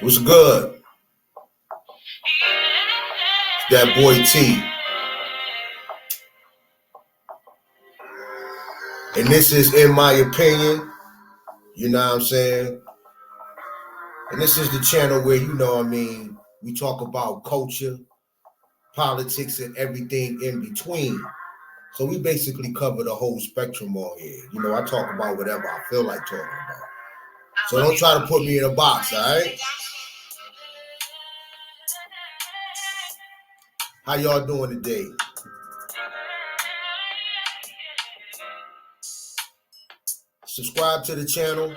What's good? It's that boy T. And this is in my opinion, you know what I'm saying? And this is the channel where, we talk about culture, politics, and everything in between. So we basically cover the whole spectrum on here. I talk about whatever I feel like talking about. So don't try to put me in a box, all right? How y'all doing today? Subscribe to the channel.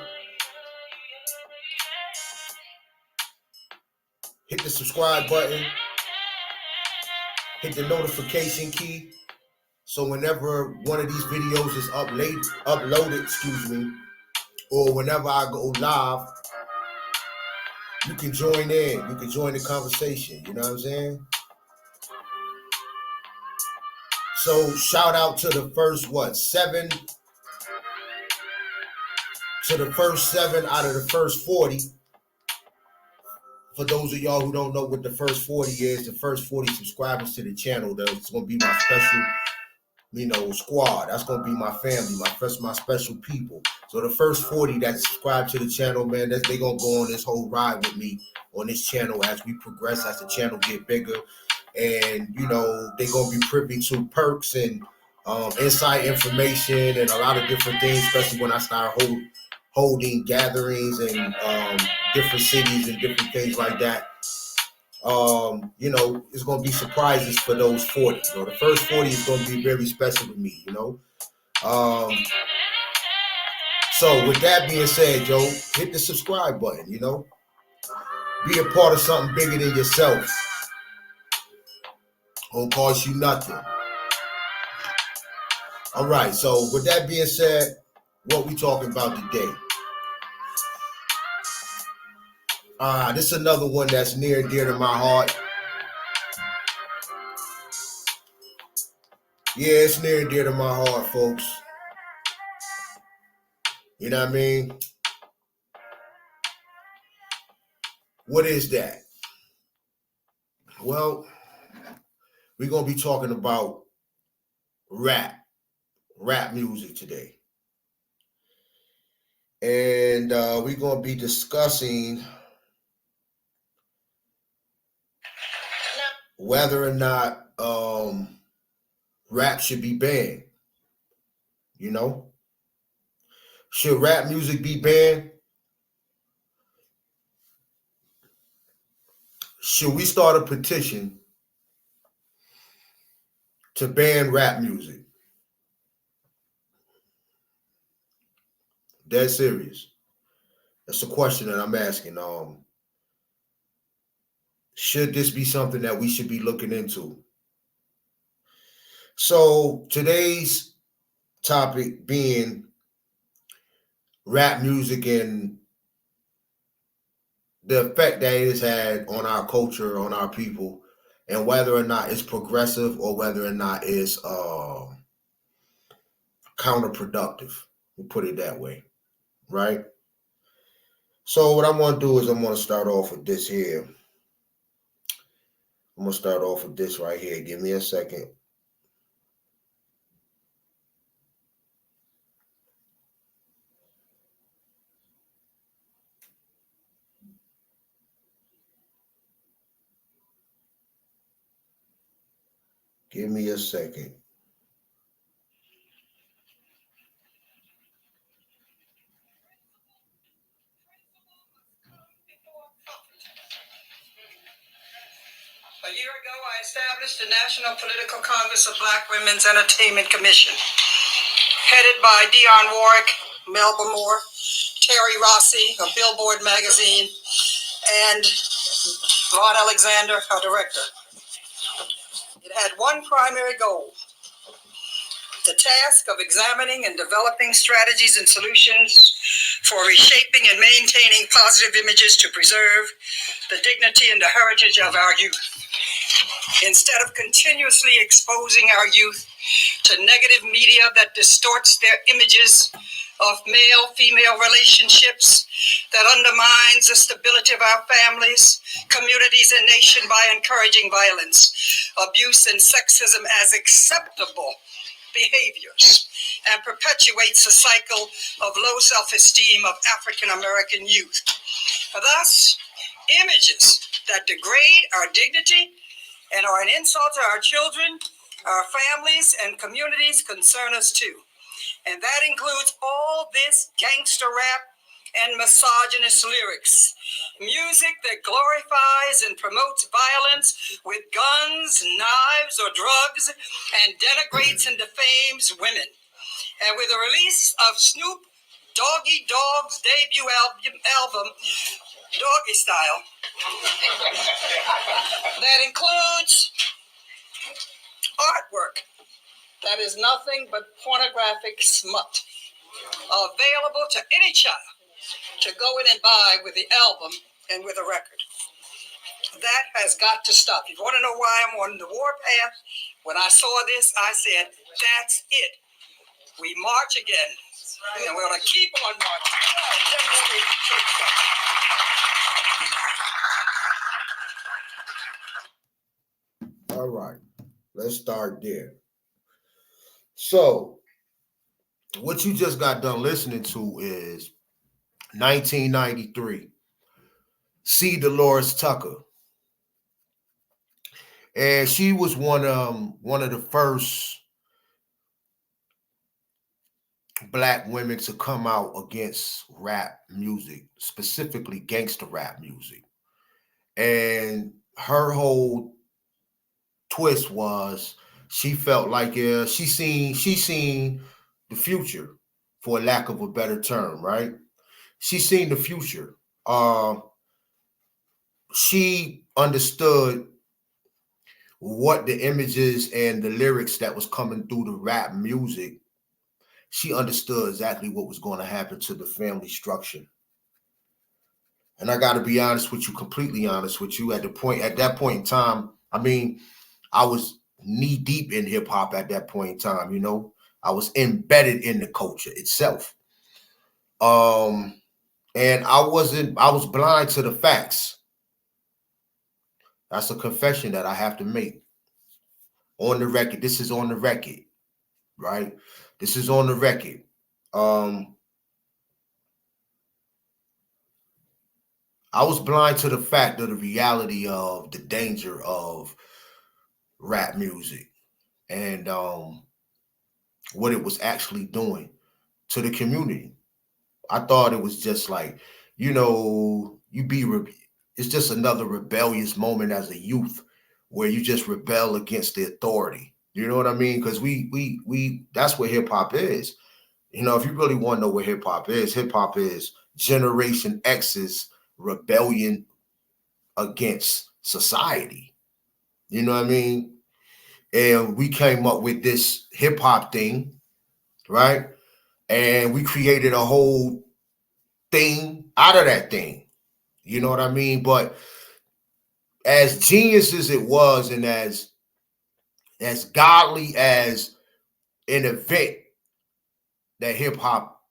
Hit the subscribe button. Hit the notification key. So whenever one of these videos is uploaded, or whenever I go live, you can join in. You can join the conversation. You know what I'm saying? So shout out to the first seven out of the first 40. For those of y'all who don't know what the first 40 is, the first 40 subscribers to the channel, that's going to be my special, squad. That's going to be my family, my special people. So the first 40 that subscribe to the channel, man, they're going to go on this whole ride with me on this channel as we progress, as the channel get bigger. And, they're going to be privy to perks and inside information and a lot of different things, especially when I start holding gatherings in different cities and different things like that. It's going to be surprises for those 40. So the first 40 is going to be very special to me, So with that being said, Joe, hit the subscribe button, Be a part of something bigger than yourself. Won't cost you nothing. All right, so with that being said, what we talking about today? This is another one that's near and dear to my heart. Yeah, it's near and dear to my heart, folks. You know what I mean? What is that? Well, we're going to be talking about rap music today. And we're going to be discussing whether or not rap should be banned. Should rap music be banned? Should we start a petition to ban rap music? Dead serious. That's a question that I'm asking. Should this be something that we should be looking into? So today's topic being rap music and the effect that it has had on our culture, on our people, and whether or not it's progressive or whether or not it's counterproductive. We'll put it that way, right? So what I'm going to do is I'm going to start off with this here. I'm going to start off with this right here. Give me a second. Give me a second. A year ago, I established the National Political Congress of Black Women's Entertainment Commission, headed by Dionne Warwick, Melba Moore, Terry Rossi of Billboard magazine, and Vaughn Alexander, our director. It had one primary goal: the task of examining and developing strategies and solutions for reshaping and maintaining positive images to preserve the dignity and the heritage of our youth. Instead of continuously exposing our youth to negative media that distorts their images of male-female relationships that undermines the stability of our families, communities, and nation by encouraging violence, abuse, and sexism as acceptable behaviors, and perpetuates a cycle of low self-esteem of African American youth. Thus, images that degrade our dignity and are an insult to our children, our families, and communities concern us too. And that includes all this gangster rap and misogynist lyrics. Music that glorifies and promotes violence with guns, knives, or drugs, and denigrates and defames women. And with the release of Snoop Doggy Dogg's debut album, Doggy Style, that includes artwork that is nothing but pornographic smut, available to any child to go in and buy with the album and with a record. That has got to stop. If you want to know why I'm on the warpath, when I saw this, I said, that's it. We march again. And we're going to keep on marching and demonstrate the truth. All right, let's start there. So, what you just got done listening to is 1993, C. Dolores Tucker. And she was one of the first Black women to come out against rap music, specifically gangster rap music. And her whole twist was she felt like she seen the future, for lack of a better term, right? She seen the future. She understood what the images and the lyrics that was coming through the rap music. She understood exactly what was going to happen to the family structure. And I got to be honest with you, completely honest with you. At that point in time, I mean, I was knee deep in hip hop at that point in time. You know, I was embedded in the culture itself. And I was blind to the facts. That's a confession that I have to make on the record. This is on the record, right? This is on the record. I was blind to the fact of the reality of the danger of rap music and what it was actually doing to the community. I thought it was just like, you know, it's just another rebellious moment as a youth where you just rebel against the authority. You know what I mean? Because we that's what hip hop is. You know, if you really want to know what hip hop is Generation X's rebellion against society. You know what I mean? And we came up with this hip hop thing, right? And we created a whole thing out of that thing. You know what I mean? But as genius as it was, and as godly as an event that hip hop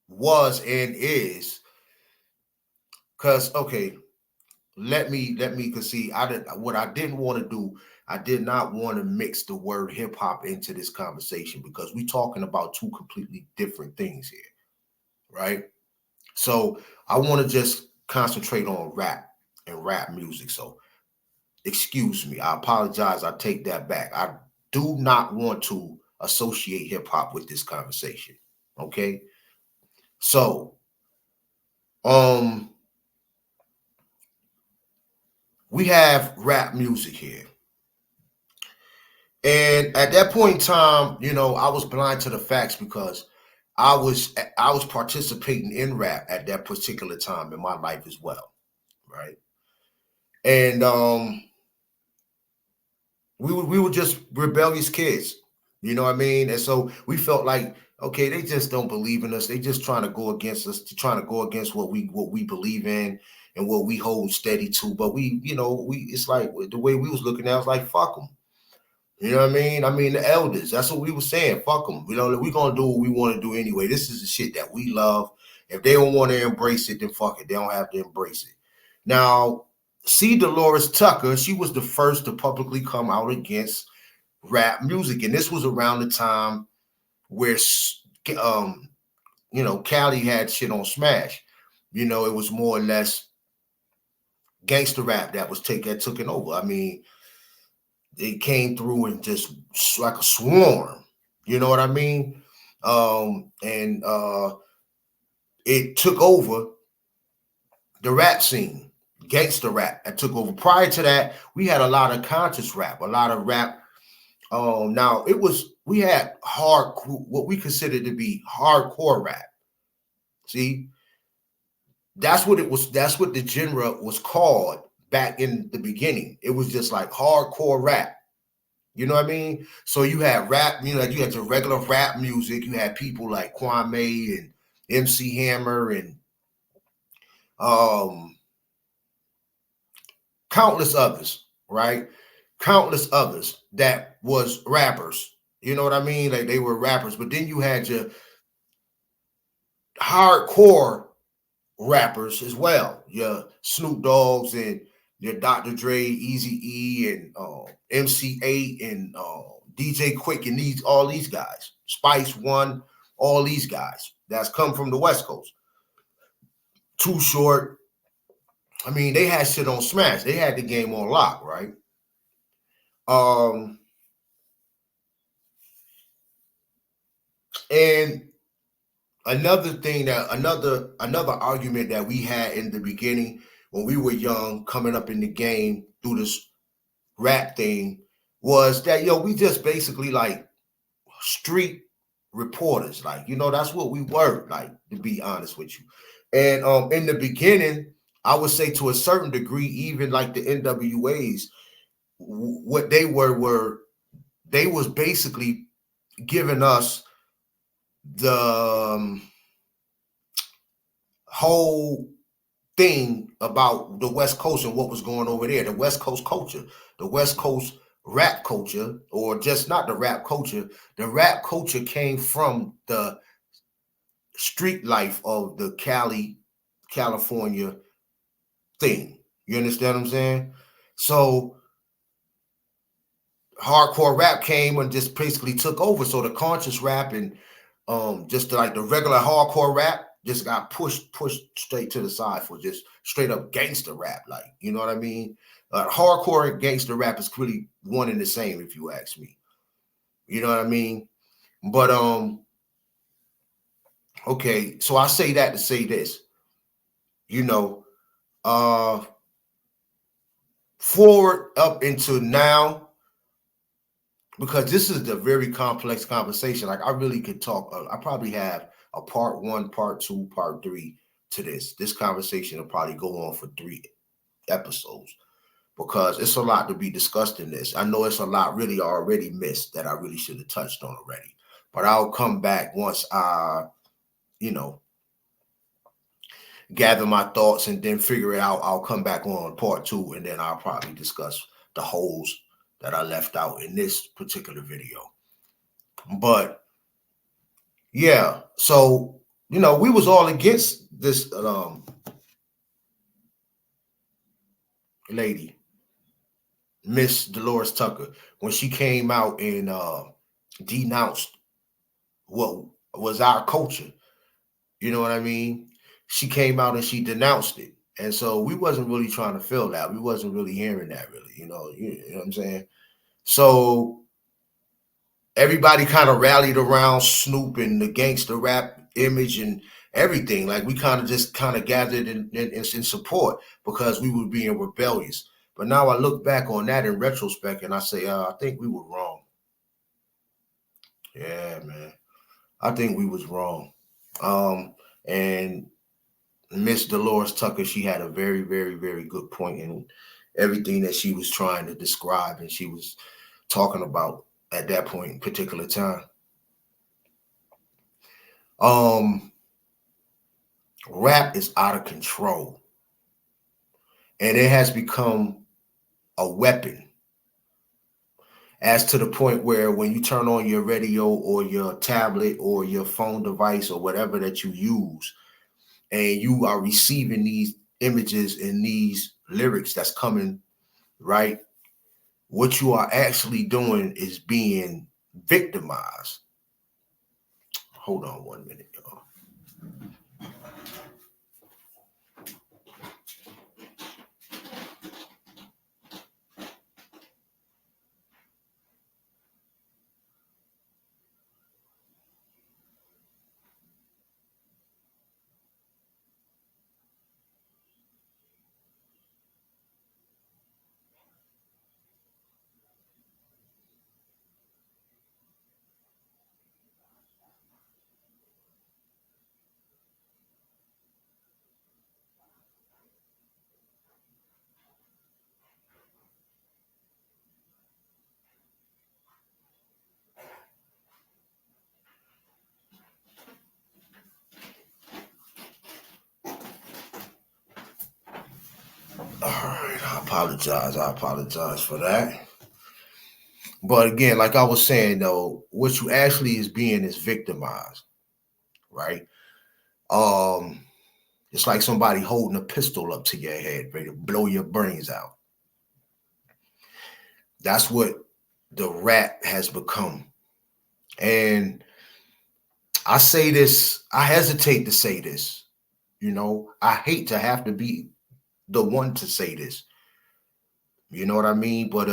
was and is, because let me concede. What I didn't want to do. I did not want to mix the word hip hop into this conversation because we're talking about two completely different things here, right? So I want to just concentrate on rap and rap music. So excuse me, I apologize. I take that back. I do not want to associate hip hop with this conversation. Okay. So, we have rap music here. And at that point in time, you know, I was blind to the facts because I was participating in rap at that particular time in my life as well, right? And we were just rebellious kids, you know what I mean? And so we felt like, okay, they just don't believe in us. They just trying to go against us, trying to go against what we believe in and what we hold steady to. But it's like the way we was looking at it, was like, fuck them. You know what I mean? I mean, the elders, that's what we were saying. Fuck them. You know, we're going to do what we want to do anyway. This is the shit that we love. If they don't want to embrace it, then fuck it. They don't have to embrace it. Now, C. Dolores Tucker, she was the first to publicly come out against rap music. And this was around the time where, Cali had shit on Smash. It was more or less gangster rap that took it over. I mean, it came through and just like a swarm. You know what I mean? And it took over the rap scene, gangster rap. That took over. Prior to that, we had a lot of conscious rap, a lot of rap. Now we had what we considered to be hardcore rap. See, that's what it was. That's what the genre was called back in the beginning. It was just like hardcore rap. You know what I mean? So you had rap, you had the regular rap music. You had people like Kwame and MC Hammer and countless others, right? Countless others that was rappers. You know what I mean? Like they were rappers. But then you had your hardcore rappers as well. Your Snoop Dogg's and your Dr. Dre, Eazy-E, and MC8 and DJ Quick and all these guys. Spice One, all these guys that's come from the West Coast. Too Short. I mean, they had shit on Smash. They had the game on lock, right? And another thing another argument that we had in the beginning when we were young, coming up in the game through this rap thing, was that we just basically like street reporters. Like, that's what we were, like, to be honest with you. And in the beginning, I would say to a certain degree, even like the NWAs, what they were they was basically giving us the whole thing about the West Coast and what was going over there, the West Coast culture, the West Coast rap culture, or just not the rap culture. The rap culture came from the street life of the California thing. You understand what I'm saying? So hardcore rap came and just basically took over. So the conscious rap and just like the regular hardcore rap just got pushed straight to the side for just straight up gangster rap. Like, you know what I mean? Hardcore and gangster rap is really one and the same, if you ask me. You know what I mean? But okay, so I say that to say this. Forward up into now, because this is a very complex conversation. Like, I really could talk. I probably have a part 1, part 2, part 3 to this. This conversation will probably go on for 3 episodes because it's a lot to be discussed in this. I know it's a lot really already missed that I really should have touched on already. But I'll come back once I, gather my thoughts and then figure it out. I'll come back on part 2 and then I'll probably discuss the holes that I left out in this particular video. But yeah, so we was all against this lady, Miss Dolores Tucker, when she came out and denounced what was our culture. You know what I mean? She came out and she denounced it. And so we wasn't really trying to feel that. We wasn't really hearing that really, you know what I'm saying? So everybody kind of rallied around Snoop and the gangster rap image and everything. Like, we kind of gathered in support because we were being rebellious. But now I look back on that in retrospect and I say, I think we were wrong. Yeah, man. I think we was wrong. And Miss Dolores Tucker, she had a very, very, very good point in everything that she was trying to describe and she was talking about at that point in particular time. Rap is out of control. And it has become a weapon, as to the point where when you turn on your radio or your tablet or your phone device or whatever that you use, and you are receiving these images and these lyrics that's coming, right? What you are actually doing is being victimized. Hold on 1 minute, y'all. All right, I apologize. I apologize for that. But again, like I was saying though, what you actually is being is victimized, right? Um, it's like somebody holding a pistol up to your head, ready to blow your brains out. That's what the rap has become. And I say this, I hesitate to say this, you know, I hate to have to be the one to say this. You know what I mean? But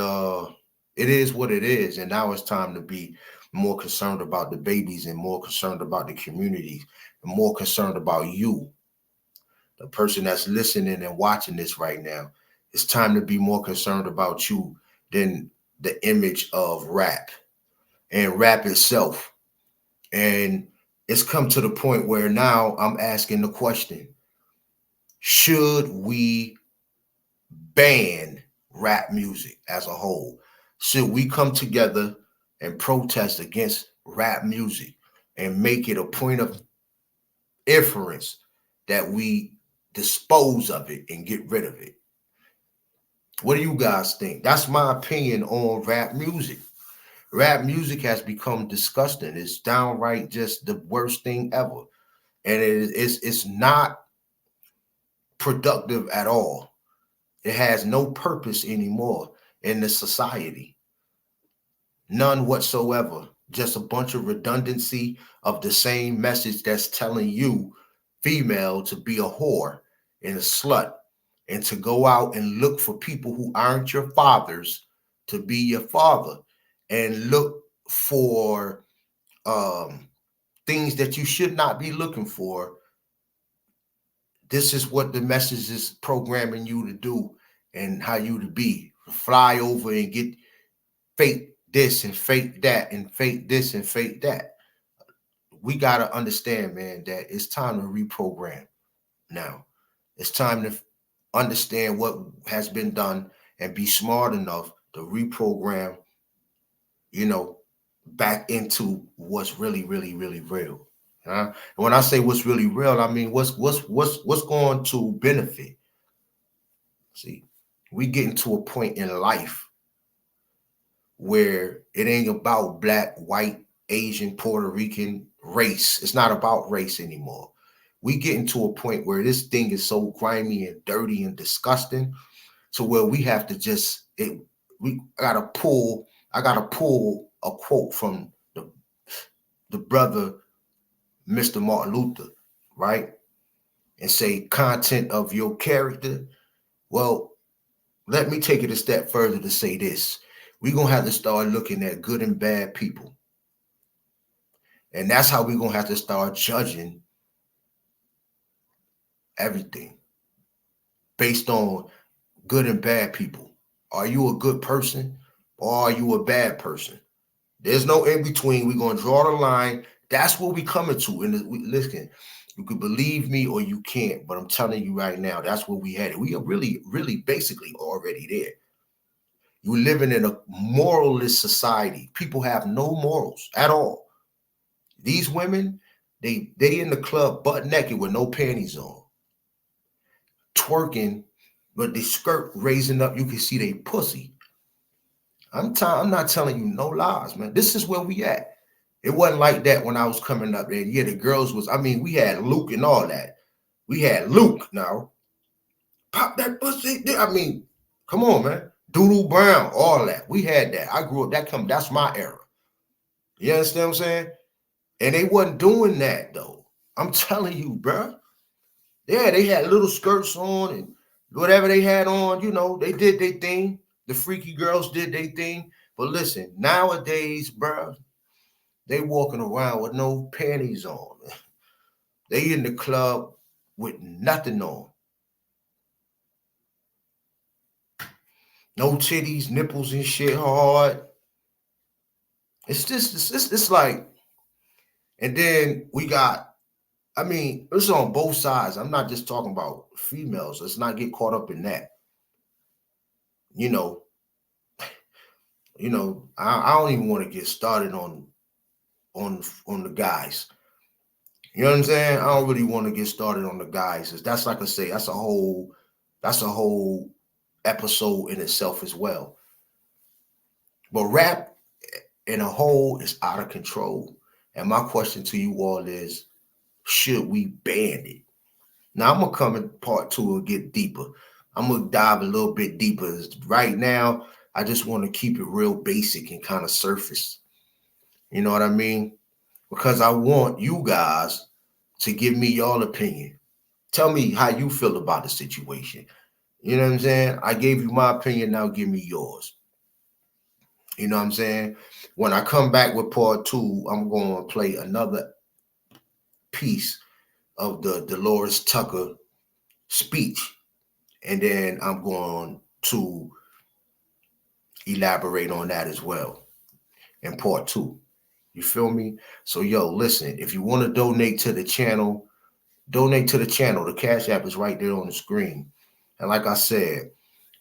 it is what it is. And now it's time to be more concerned about the babies and more concerned about the community and more concerned about you, the person that's listening and watching this right now. It's time to be more concerned about you than the image of rap and rap itself. And it's come to the point where now I'm asking the question, should we ban rap music as a whole? Should we come together and protest against rap music and make it a point of inference that we dispose of it and get rid of it? What do you guys think? That's my opinion on rap music. Rap music has become disgusting. It's downright just the worst thing ever. And it's not productive at all. It has no purpose anymore in the society. None whatsoever. Just a bunch of redundancy of the same message that's telling you, female, to be a whore and a slut and to go out and look for people who aren't your fathers to be your father and look for things that you should not be looking for. This is what the message is programming you to do and how you to be. Fly over and get fake this and fake that and fake this and fake that. We got to understand, man, that it's time to reprogram now. It's time to understand what has been done and be smart enough to reprogram, you know, back into what's really, really, really real. And when I say what's really real, I mean what's going to benefit. See, we getting to a point in life where it ain't about black, white, Asian, Puerto Rican race. It's not about race anymore. We getting to a point where this thing is so grimy and dirty and disgusting to where we have to just I gotta pull a quote from the brother Mr. Martin Luther, right? And say content of your character. Well, let me take it a step further to say this. We're going to have to start looking at good and bad people. And that's how we're going to have to start judging everything based on good and bad people. Are you a good person or are you a bad person? There's no in between. We're going to draw the line. That's what we're coming to. And listen, you can believe me or you can't, but I'm telling you right now, that's where we headed. We are really, really basically already there. You're living in a moralless society. People have no morals at all. These women, they in the club butt naked with no panties on, twerking, but the skirt raising up, you can see they pussy. I'm not telling you no lies, man. This is where we at. It wasn't like that when I was coming up there. Yeah, the girls was, I mean, we had Luke and all that. We had Luke now. Pop that pussy. I mean, come on, man. Doodle Brown, all that. We had that. I grew up, that's my era. You understand what I'm saying? And they wasn't doing that though. I'm telling you, bro. Yeah, they had little skirts on and whatever they had on, you know, they did their thing. The freaky girls did their thing. But listen, nowadays, bro, they walking around with no panties on. They in the club with nothing on. No titties, nipples and shit hard. It's just, it's like, and then we got, I mean, it's on both sides. I'm not just talking about females. Let's not get caught up in that. You know, I don't even want to get started on the guys. You know what I'm saying? I don't really want to get started on the guys. That's like I say, that's a whole episode in itself as well. But rap in a whole is out of control. And my question to you all is, should we ban it? Now I'm gonna come in part 2 and get deeper. I'm gonna dive a little bit deeper. Right now, I just want to keep it real basic and kind of surface. You know what I mean? Because I want you guys to give me your opinion. Tell me how you feel about the situation. You know what I'm saying? I gave you my opinion, now give me yours. You know what I'm saying? When I come back with part 2, I'm going to play another piece of the Dolores Tucker speech. And then I'm going to elaborate on that as well in part 2. You feel me? So, yo, listen, if you want to donate to the channel, donate to the channel. The Cash App is right there on the screen. And like I said,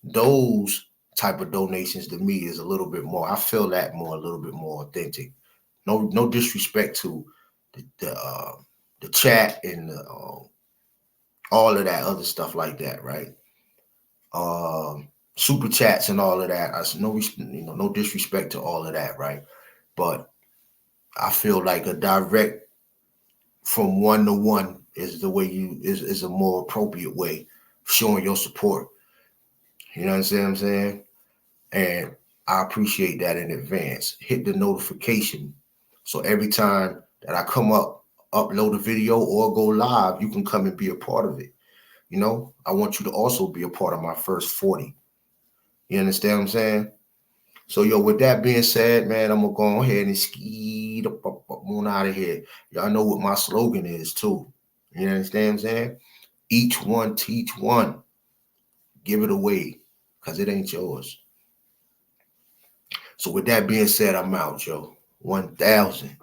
those type of donations to me is a little bit more. I feel that more, a little bit more authentic. No disrespect to the chat and all of that other stuff like that, right? Super chats and all of that. No disrespect to all of that, right? But I feel like a direct from one to one is the way is a more appropriate way of showing your support. You know what I'm saying? And I appreciate that in advance. Hit the notification. So every time that I come up, upload a video or go live, you can come and be a part of it. You know, I want you to also be a part of my first 40. You understand what I'm saying? So, yo, with that being said, man, I'm going to go ahead and ski on out of here. Y'all know what my slogan is, too. You understand what I'm saying? Each one, teach one. Give it away, because it ain't yours. So, with that being said, I'm out, yo. 1,000.